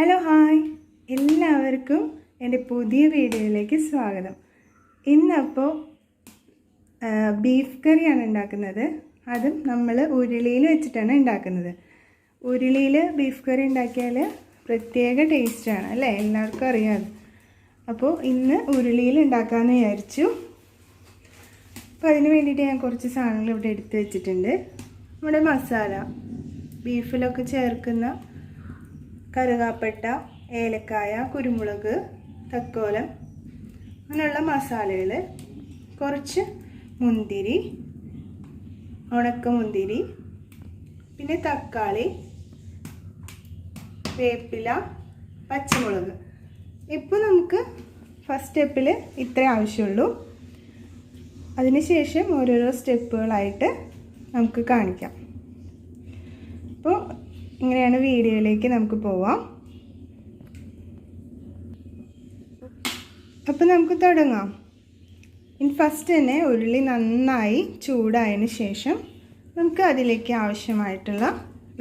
Hello hi, എല്ലാവർക്കും എൻ്റെ പുതിയ വീഡിയോയിലേക്ക് സ്വാഗതം. ഇന്നപ്പോൾ ബീഫ് കറിയാണ് ഉണ്ടാക്കുന്നത്. അതും നമ്മൾ ഉരുളിയിൽ വെച്ചിട്ടാണ് ഉണ്ടാക്കുന്നത്. ഉരുളിയിൽ ബീഫ് കറി ഉണ്ടാക്കിയാൽ പ്രത്യേക ടേസ്റ്റാണ് അല്ലേ, എല്ലാവർക്കും അറിയാം. അപ്പോൾ ഇന്ന് ഉരുളിയിൽ ഉണ്ടാക്കാമെന്ന് വിചാരിച്ചു. അപ്പോൾ അതിന് വേണ്ടിയിട്ട് ഞാൻ കുറച്ച് സാധനങ്ങൾ ഇവിടെ എടുത്ത് വെച്ചിട്ടുണ്ട്. നമ്മുടെ മസാല, ബീഫിലൊക്കെ ചേർക്കുന്ന കറുകാപ്പട്ട, ഏലക്കായ, കുരുമുളക്, തക്കോലം, അങ്ങനെയുള്ള മസാലകൾ, കുറച്ച് മുന്തിരി, ഉണക്കമുന്തിരി, പിന്നെ തക്കാളി, വേപ്പില, പച്ചമുളക്. ഇപ്പോൾ നമുക്ക് ഫസ്റ്റ് സ്റ്റെപ്പിൽ ഇത്രേ ആവശ്യമുള്ളൂ. അതിനുശേഷം ഓരോരോ സ്റ്റെപ്പുകളായിട്ട് നമുക്ക് കാണിക്കാം. അപ്പോൾ ഇങ്ങനെയാണ് വീഡിയോയിലേക്ക് നമുക്ക് പോവാം. അപ്പോൾ നമുക്ക് തുടങ്ങാം. ഇനി ഫസ്റ്റ് തന്നെ ഉരുളി നന്നായി ചൂടായതിന് ശേഷം നമുക്ക് അതിലേക്ക് ആവശ്യമായിട്ടുള്ള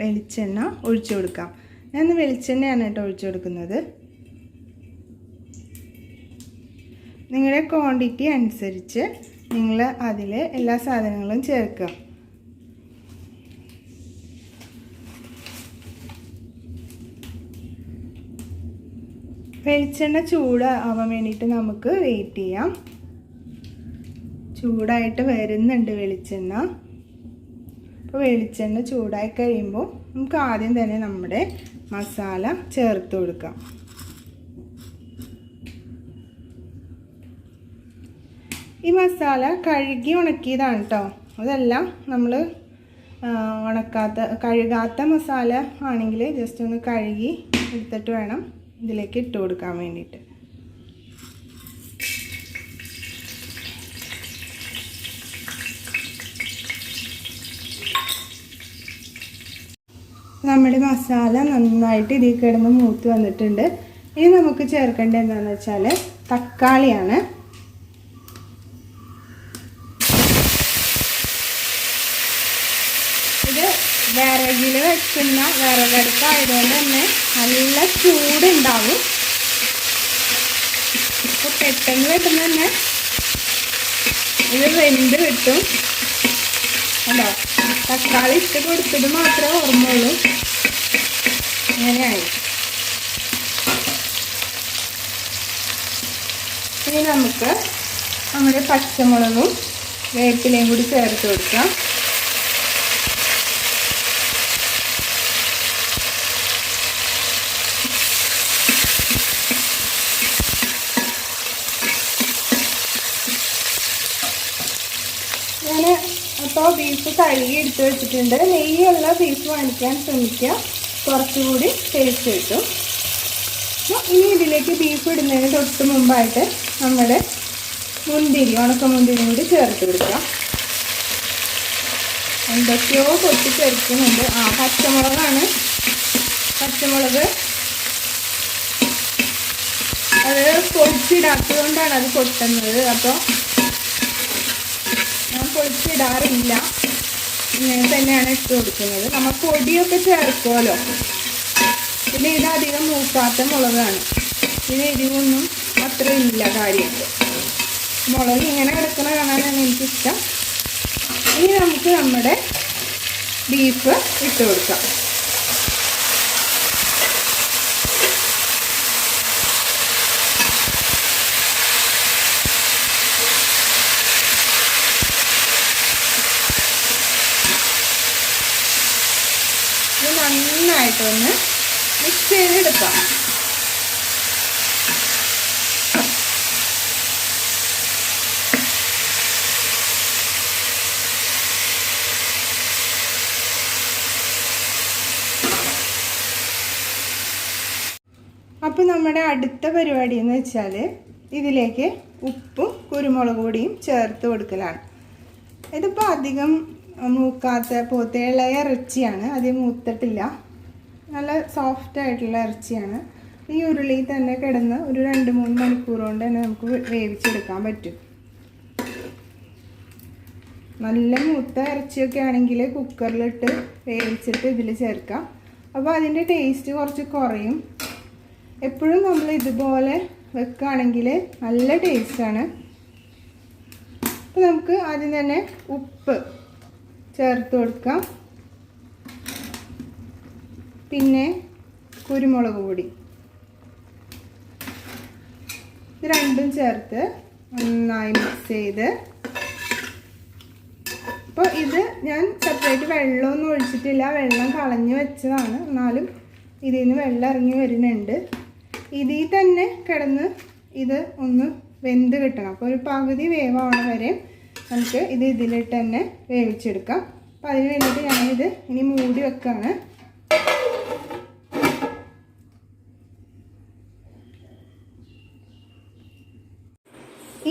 വെളിച്ചെണ്ണ ഒഴിച്ചു കൊടുക്കാം. ഞാൻ വെളിച്ചെണ്ണയാണ് കേട്ടോ ഒഴിച്ചു കൊടുക്കുന്നത്. നിങ്ങളുടെ ക്വാണ്ടിറ്റി അനുസരിച്ച് നിങ്ങൾ അതിൽ എല്ലാ സാധനങ്ങളും ചേർക്കുക. വെളിച്ചെണ്ണ ചൂടാവാൻ വേണ്ടിയിട്ട് നമുക്ക് വെയിറ്റ് ചെയ്യാം. ചൂടായിട്ട് വരുന്നുണ്ട് വെളിച്ചെണ്ണ. അപ്പോൾ വെളിച്ചെണ്ണ ചൂടായി കഴിയുമ്പോൾ നമുക്ക് ആദ്യം തന്നെ നമ്മുടെ മസാല ചേർത്ത് കൊടുക്കാം. ഈ മസാല കഴുകി ഉണക്കിയതാണ് കേട്ടോ. അതെല്ലാം നമ്മൾ കഴുകാത്ത മസാല ആണെങ്കിൽ ജസ്റ്റ് ഒന്ന് കഴുകി എടുത്തിട്ട് വേണം ഇതിലേക്ക് ഇട്ട് കൊടുക്കാൻ വേണ്ടിയിട്ട്. നമ്മുടെ മസാല നന്നായിട്ട് ഇതിൽ കിടന്ന് മൂത്ത് വന്നിട്ടുണ്ട്. ഇനി നമുക്ക് ചേർക്കേണ്ടത് എന്താണെന്ന് വെച്ചാൽ തക്കാളിയാണ്. ഇത് വിറകിൽ വെക്കുന്ന വിറകടുപ്പായതുകൊണ്ട് തന്നെ നല്ല ചൂടുണ്ടാവും. അപ്പോൾ പെട്ടെന്ന് തന്നെ ഇത് വെന്ത് കിട്ടും. അല്ലോ, തക്കാളി ഇട്ട് കൊടുത്തത് മാത്രമേ ഓർമ്മയുള്ളൂ. അങ്ങനെയായി. ഇനി നമുക്ക് നമ്മുടെ പച്ചമുളകും വേപ്പിലയും കൂടി ചേർത്ത് കൊടുക്കാം. അപ്പോൾ ബീഫ് കഴുകി എടുത്ത് വെച്ചിട്ടുണ്ട്. നെയ്യുള്ള ബീഫ് വാങ്ങിക്കാൻ ശ്രമിക്കുക, കുറച്ചുകൂടി ടേസ്റ്റ് കിട്ടും. അപ്പോൾ ഇനി ഇതിലേക്ക് ബീഫ് ഇടുന്നതിന് തൊട്ട് മുമ്പായിട്ട് നമ്മുടെ മുന്തിരി, ഉണക്കമുന്തിരി കൂടി ചേർത്ത് കൊടുക്കാം. എന്തൊക്കെയോ പൊട്ടി ചേർക്കുന്നുണ്ട്. പച്ചമുളകാണ്. പച്ചമുളക് അത് പൊടിച്ചിടാത്തത് കൊണ്ടാണ് അത് പൊട്ടുന്നത്. അപ്പോൾ ഞാൻ പൊടിച്ചിടാറില്ല, ഇങ്ങനെ തന്നെയാണ് ഇട്ട് കൊടുക്കുന്നത്. നമ്മൾ പൊടിയൊക്കെ ചേർക്കുമല്ലോ. പിന്നെ ഇതധികം മൂക്കാത്ത മുളകാണ്. ഇതിന് എരിവൊന്നും അത്ര ഇല്ല കാര്യമായിട്ട്. മുളക് ഇങ്ങനെ കിടക്കുന്ന കാണാനാണ് എനിക്കിഷ്ടം. ഇനി നമുക്ക് നമ്മുടെ ബീഫ് ഇട്ട് കൊടുക്കാം. നന്നായിട്ടൊന്ന് മിക്സ് ചെയ്തെടുക്കാം. അപ്പോൾ നമ്മുടെ അടുത്ത പരിപാടി എന്ന് വെച്ചാൽ ഇതിലേക്ക് ഉപ്പും കുരുമുളക് പൊടിയും ചേർത്ത് കൊടുക്കലാണ്. ഇതിപ്പോൾ അധികം മൂക്കാത്ത പോത്തയുള്ള ഇറച്ചിയാണ്, അധികം മൂത്തിട്ടില്ല. നല്ല സോഫ്റ്റായിട്ടുള്ള ഇറച്ചിയാണ്. ഈ ഉരുളിയിൽ തന്നെ കിടന്ന് ഒരു 2-3 മണിക്കൂർ കൊണ്ട് തന്നെ നമുക്ക് വേവിച്ചെടുക്കാൻ പറ്റും. നല്ല മൂത്ത ഇറച്ചിയൊക്കെ ആണെങ്കിൽ കുക്കറിലിട്ട് വേവിച്ചിട്ട് ഇതിൽ ചേർക്കാം. അപ്പോൾ അതിൻ്റെ ടേസ്റ്റ് കുറച്ച് കുറയും. എപ്പോഴും നമ്മൾ ഇതുപോലെ വെക്കുകയാണെങ്കിൽ നല്ല ടേസ്റ്റാണ്. അപ്പോൾ നമുക്ക് ആദ്യം തന്നെ ഉപ്പ് ചേർത്ത് കൊടുക്കാം. പിന്നെ കുരുമുളക് പൊടി, ഇത് രണ്ടും ചേർത്ത് നന്നായി മിക്സ് ചെയ്ത്. അപ്പോൾ ഇത് ഞാൻ സെപ്പറേറ്റ് വെള്ളമൊന്നും ഒഴിച്ചിട്ടില്ല, വെള്ളം കളഞ്ഞ് വെച്ചതാണ്. എന്നാലും ഇതിൽ നിന്ന് വെള്ളം ഇറങ്ങി വരുന്നുണ്ട്. ഇതിൽ തന്നെ കിടന്ന് ഇത് ഒന്ന് വെന്ത് കിട്ടണം. അപ്പോൾ ഒരു പകുതി വേവാവണ വരെ നമുക്ക് ഇത് ഇതിലിട്ട് തന്നെ വേവിച്ചെടുക്കാം. അപ്പോൾ അതിന് വേണ്ടിയിട്ട് ഞാനിത് ഇനി മൂടി വെക്കുകയാണ്.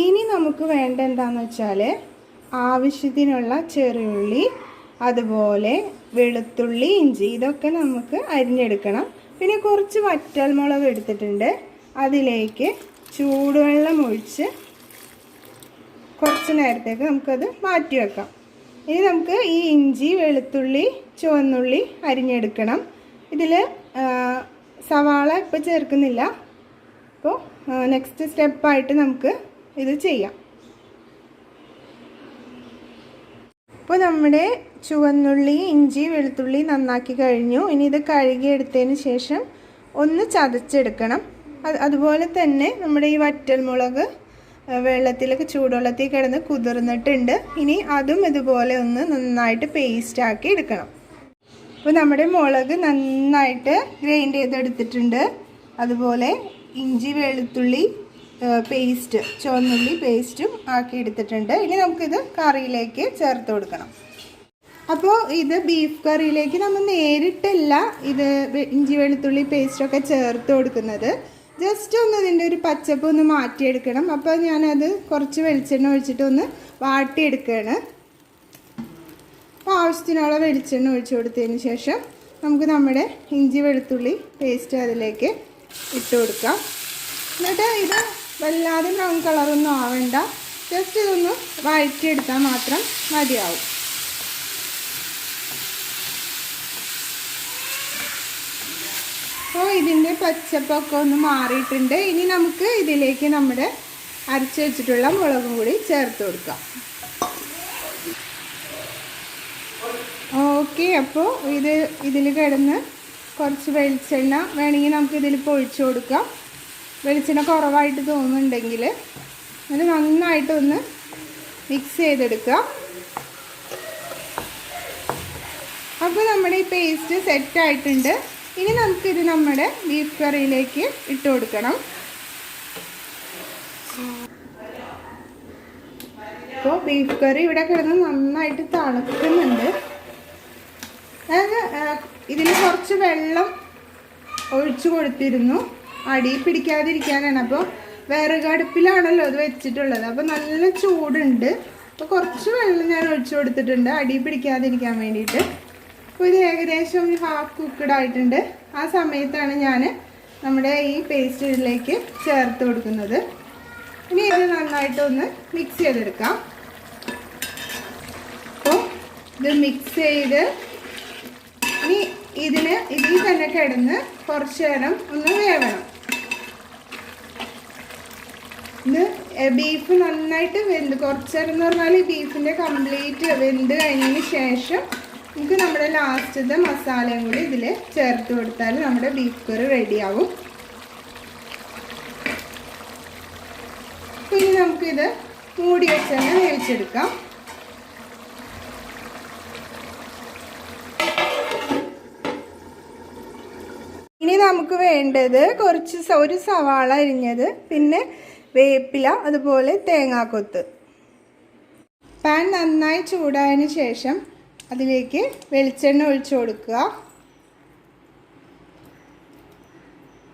ഇനി നമുക്ക് വേണ്ട എന്താണെന്ന് വെച്ചാൽ ആവശ്യത്തിനുള്ള ചെറിയുള്ളി, അതുപോലെ വെളുത്തുള്ളി, ഇഞ്ചി, ഇതൊക്കെ നമുക്ക് അരിഞ്ഞെടുക്കണം. പിന്നെ കുറച്ച് വറ്റൽമുളക് എടുത്തിട്ടുണ്ട്. അതിലേക്ക് ചൂടുവെള്ളം ഒഴിച്ച് കുറച്ച് നേരത്തേക്ക് നമുക്കത് മാറ്റി വെക്കാം. ഇനി നമുക്ക് ഈ ഇഞ്ചി, വെളുത്തുള്ളി, ചുവന്നുള്ളി അരിഞ്ഞെടുക്കണം. ഇതിൽ സവാള ഇപ്പോൾ ചേർക്കുന്നില്ല. അപ്പോൾ നെക്സ്റ്റ് സ്റ്റെപ്പായിട്ട് നമുക്ക് ഇത് ചെയ്യാം. അപ്പോൾ നമ്മുടെ ചുവന്നുള്ളി, ഇഞ്ചി, വെളുത്തുള്ളി നന്നാക്കി കഴിഞ്ഞു. ഇനി ഇത് കഴുകിയെടുത്തതിന് ശേഷം ഒന്ന് ചതച്ചെടുക്കണം. അതുപോലെ തന്നെ നമ്മുടെ ഈ വറ്റൽമുളക് വെള്ളത്തിലൊക്കെ ചൂടുവെള്ളത്തിൽ കിടന്ന് കുതിർന്നിട്ടുണ്ട്. ഇനി അതും ഇതുപോലെ ഒന്ന് നന്നായിട്ട് പേസ്റ്റാക്കി എടുക്കണം. അപ്പോൾ നമ്മുടെ മുളക് നന്നായിട്ട് ഗ്രൈൻഡ് ചെയ്തെടുത്തിട്ടുണ്ട്. അതുപോലെ ഇഞ്ചി, വെളുത്തുള്ളി പേസ്റ്റ്, ചുവന്നുള്ളി പേസ്റ്റും ആക്കി എടുത്തിട്ടുണ്ട്. ഇനി നമുക്കിത് കറിയിലേക്ക് ചേർത്ത് കൊടുക്കണം. അപ്പോൾ ഇത് ബീഫ് കറിയിലേക്ക് നമ്മൾ നേരിട്ടല്ല ഇത് ഇഞ്ചി, വെളുത്തുള്ളി പേസ്റ്റൊക്കെ ചേർത്ത് കൊടുക്കുന്നത്. ജസ്റ്റ് ഒന്ന് ഇതിൻ്റെ ഒരു പച്ചപ്പ് ഒന്ന് മാറ്റിയെടുക്കണം. അപ്പോൾ ഞാനത് കുറച്ച് വെളിച്ചെണ്ണ ഒഴിച്ചിട്ട് ഒന്ന് വാട്ടിയെടുക്കുകയാണ്. അപ്പോൾ ആവശ്യത്തിനുള്ള വെളിച്ചെണ്ണ ഒഴിച്ചു കൊടുത്തതിന് ശേഷം നമുക്ക് നമ്മുടെ ഇഞ്ചി, വെളുത്തുള്ളി പേസ്റ്റ് അതിലേക്ക് ഇട്ട് കൊടുക്കാം. എന്നിട്ട് ഇത് വല്ലാതെ ബ്രൗൺ കളറൊന്നും ആവേണ്ട, ജസ്റ്റ് ഇതൊന്ന് വഴറ്റിയെടുത്താൽ മാത്രം മതിയാവും. അപ്പോൾ ഇതിൻ്റെ പച്ചപ്പൊക്കെ ഒന്ന് മാറിയിട്ടുണ്ട്. ഇനി നമുക്ക് ഇതിലേക്ക് നമ്മുടെ അരച്ച് വെച്ചിട്ടുള്ള മുളകും കൂടി ചേർത്ത് കൊടുക്കാം. ഓക്കെ, അപ്പോൾ ഇതിൽ കിടന്ന് കുറച്ച് വെളിച്ചെണ്ണ വേണമെങ്കിൽ നമുക്ക് ഇതിലിപ്പോൾ ഒഴിച്ചു കൊടുക്കാം. വെളിച്ചെണ്ണ കുറവായിട്ട് തോന്നുന്നുണ്ടെങ്കിൽ അത് നന്നായിട്ടൊന്ന് മിക്സ് ചെയ്തെടുക്കുക. അപ്പോൾ നമ്മുടെ ഈ പേസ്റ്റ് സെറ്റായിട്ടുണ്ട്. ഇനി നമുക്കിത് നമ്മുടെ ബീഫ് കറിയിലേക്ക് ഇട്ട് കൊടുക്കണം. അപ്പോൾ ബീഫ് കറി ഇവിടെ കിടന്ന് നന്നായിട്ട് തിളക്കുന്നുണ്ട്. അതായത് ഇതിൽ കുറച്ച് വെള്ളം ഒഴിച്ചു കൊടുത്തിരുന്നു, അടി പിടിക്കാതിരിക്കാനാണ്. അപ്പോൾ വിറകടുപ്പിലാണല്ലോ ഇത് വെച്ചിട്ടുള്ളത്. അപ്പോൾ നല്ല ചൂടുണ്ട്. അപ്പോൾ കുറച്ച് വെള്ളം ഞാൻ ഒഴിച്ചു കൊടുത്തിട്ടുണ്ട് അടി പിടിക്കാതിരിക്കാൻ വേണ്ടിയിട്ട്. അപ്പോൾ ഇത് ഏകദേശം ഒരു ഹാഫ് കുക്ക്ഡ് ആയിട്ടുണ്ട്. ആ സമയത്താണ് ഞാൻ നമ്മുടെ ഈ പേസ്റ്റ് ഇതിലേക്ക് ചേർത്ത് കൊടുക്കുന്നത്. ഇനി ഇത് നന്നായിട്ടൊന്ന് മിക്സ് ചെയ്തെടുക്കാം. അപ്പോൾ ഇത് മിക്സ് ചെയ്ത് ഇനി ഇതിൽ തന്നെ കിടന്ന് കുറച്ച് നേരം ഒന്ന് വേവണം. ഇത് ബീഫ് നന്നായിട്ട് വെന്ത് കുറച്ച് നേരം എന്ന് പറഞ്ഞാൽ ഈ ബീഫിൻ്റെ കംപ്ലീറ്റ് വെന്ത് കഴിഞ്ഞതിന് ശേഷം നമുക്ക് നമ്മുടെ ലാസ്റ്റത്തെ മസാലയും കൂടി ഇതിൽ ചേർത്ത് കൊടുത്താൽ നമ്മുടെ ബീഫ് കറി റെഡിയാവും. ഇനി നമുക്കിത് മൂടി വെച്ച് തന്നെ വേവിച്ചെടുക്കാം. ഇനി നമുക്ക് വേണ്ടത് ഒരു സവാള അരിഞ്ഞത്, പിന്നെ വേപ്പില, അതുപോലെ തേങ്ങാക്കൊത്ത്. പാൻ നന്നായി ചൂടായതിന് ശേഷം അതിലേക്ക് വെളിച്ചെണ്ണ ഒഴിച്ചു കൊടുക്കുക.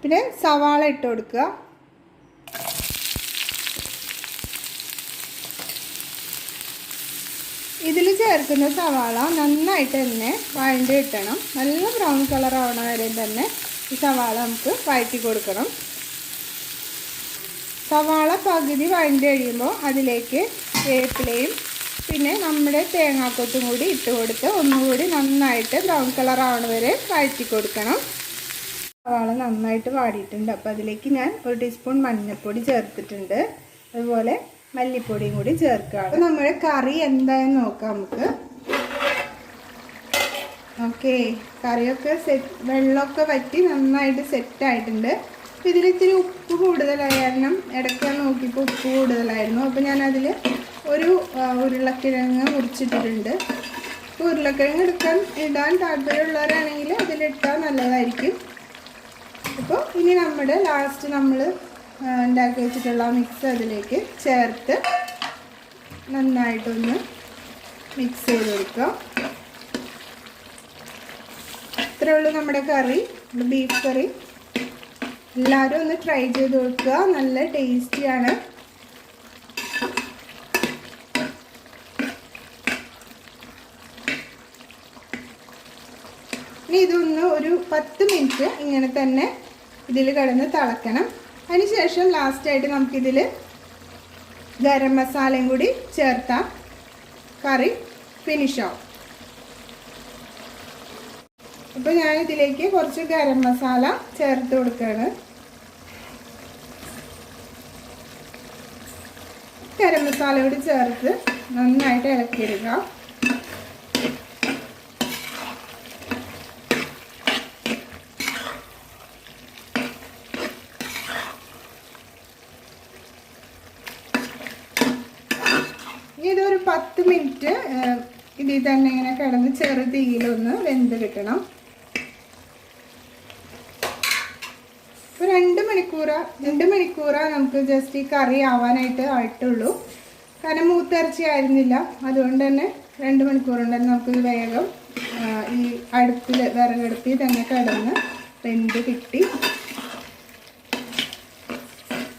പിന്നെ സവാള ഇട്ട് കൊടുക്കുക. ഇതിൽ ചേർക്കുന്ന സവാള നന്നായിട്ട് തന്നെ വഴണ്ടി കിട്ടണം. നല്ല ബ്രൗൺ കളർ ആവണ വരെ തന്നെ ഈ സവാള നമുക്ക് വഴറ്റി കൊടുക്കണം. സവാള പകുതി വഴണ്ടി കഴിയുമ്പോൾ അതിലേക്ക് വേപ്പിലയും പിന്നെ നമ്മുടെ തേങ്ങാക്കൊത്തും കൂടി ഇട്ട് കൊടുത്ത് ഒന്നുകൂടി നന്നായിട്ട് ബ്രൗൺ കളർ ആവണ വരെ വഴറ്റി കൊടുക്കണം. സവാള നന്നായിട്ട് വാടിയിട്ടുണ്ട്. അപ്പോൾ അതിലേക്ക് ഞാൻ 1 ടീസ്പൂൺ മഞ്ഞൾപ്പൊടി ചേർത്തിട്ടുണ്ട്. അതുപോലെ മല്ലിപ്പൊടിയും കൂടി ചേർക്കുക. അപ്പോൾ നമ്മുടെ കറി എന്തായെന്ന് നോക്കാം നമുക്ക്. ഓക്കെ, കറിയൊക്കെ വെള്ളമൊക്കെ വറ്റി നന്നായിട്ട് സെറ്റായിട്ടുണ്ട്. അപ്പോൾ ഇതിലിത്തിരി ഉപ്പ് കൂടുതലായ കാരണം ഇടയ്ക്ക് നോക്കിയപ്പോൾ ഉപ്പ് കൂടുതലായിരുന്നു. അപ്പോൾ ഞാനതിൽ ഒരു ഉരുളക്കിഴങ്ങ് മുറിച്ചിട്ടിട്ടുണ്ട്. അപ്പോൾ ഉരുളക്കിഴങ്ങ് ഇടാൻ താല്പര്യമുള്ളവരാണെങ്കിൽ അതിലിട്ടാൽ നല്ലതായിരിക്കും. അപ്പോൾ ഇനി നമ്മുടെ ലാസ്റ്റ് നമ്മൾ ഉണ്ടാക്കി വെച്ചിട്ടുള്ള മിക്സ് അതിലേക്ക് ചേർത്ത് നന്നായിട്ടൊന്ന് മിക്സ് ചെയ്ത് കൊടുക്കുക. ഇത്രയേ ഉള്ളൂ നമ്മുടെ കറി, ബീഫ് കറി. എല്ലാവരും ഒന്ന് ട്രൈ ചെയ്ത് കൊടുക്കുക, നല്ല ടേസ്റ്റിയാണ്. ഇനി ഇതൊന്ന് ഒരു 10 മിനിറ്റ് ഇങ്ങനെ തന്നെ ഇതിൽ കിടന്ന് തിളക്കണം. അതിനുശേഷം ലാസ്റ്റായിട്ട് നമുക്കിതിൽ ഗരം മസാലയും കൂടി ചേർത്താൽ കറി ഫിനിഷാവും. അപ്പോൾ ഞാനിതിലേക്ക് കുറച്ച് ഗരം മസാല ചേർത്ത് കൊടുക്കുകയാണ്. ഗരം മസാല കൂടി ചേർത്ത് നന്നായിട്ട് ഇളക്കിയെടുക്കുക. ഇതൊരു 10 മിനിറ്റ് ഇതിൽ തന്നെ ഇങ്ങനെ കിടന്ന് ചെറു തീയിലൊന്ന് വെന്ത് കിട്ടണം. ഇപ്പോൾ 2 മണിക്കൂറാ നമുക്ക് ജസ്റ്റ് ഈ കറി ആയിട്ടുള്ളൂ. കാരണം മൂത്തിറച്ചി ആയിരുന്നില്ല, അതുകൊണ്ട് തന്നെ 2 മണിക്കൂർ കൊണ്ട് തന്നെ നമുക്ക് വേഗം ഈ വിറകടുപ്പിൽ തന്നെ കിടന്ന് വെന്ത് കിട്ടി.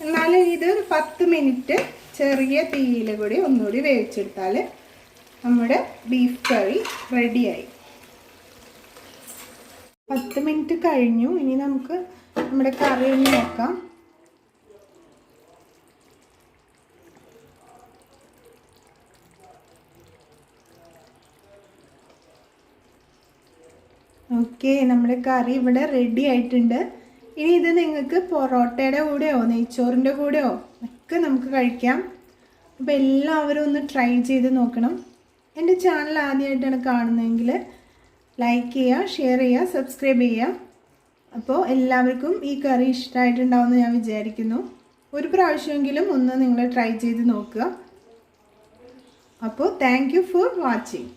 എന്നാലും ഇത് 10 മിനിറ്റ് ചെറിയ തീയിൽ കൂടി ഒന്നുകൂടി വേവിച്ചെടുത്താൽ നമ്മുടെ ബീഫ് കറി റെഡിയായി. 10 മിനിറ്റ് കഴിഞ്ഞു. ഇനി നമുക്ക് നമ്മുടെ കറി ഒന്ന് നോക്കാം. ഓക്കെ, നമ്മുടെ കറി ഇവിടെ റെഡി ആയിട്ടുണ്ട്. ഇനി ഇത് നിങ്ങൾക്ക് പൊറോട്ടയുടെ കൂടെയോ നെയ്ച്ചോറിൻ്റെ കൂടെയോ ഒക്കെ നമുക്ക് കഴിക്കാം. അപ്പോൾ എല്ലാവരും ഒന്ന് ട്രൈ ചെയ്ത് നോക്കണം. എൻ്റെ ചാനൽ ആദ്യമായിട്ടാണ് കാണുന്നതെങ്കിൽ ലൈക്ക് ചെയ്യുക, ഷെയർ ചെയ്യുക, സബ്സ്ക്രൈബ് ചെയ്യുക. അപ്പോൾ എല്ലാവർക്കും ഈ കറി ഇഷ്ടമായിട്ടുണ്ടാവുമെന്ന് ഞാൻ വിചാരിക്കുന്നു. ഒരു പ്രാവശ്യമെങ്കിലും ഒന്ന് നിങ്ങൾ ട്രൈ ചെയ്ത് നോക്കുക. അപ്പോൾ താങ്ക് യു ഫോർ വാച്ചിങ്.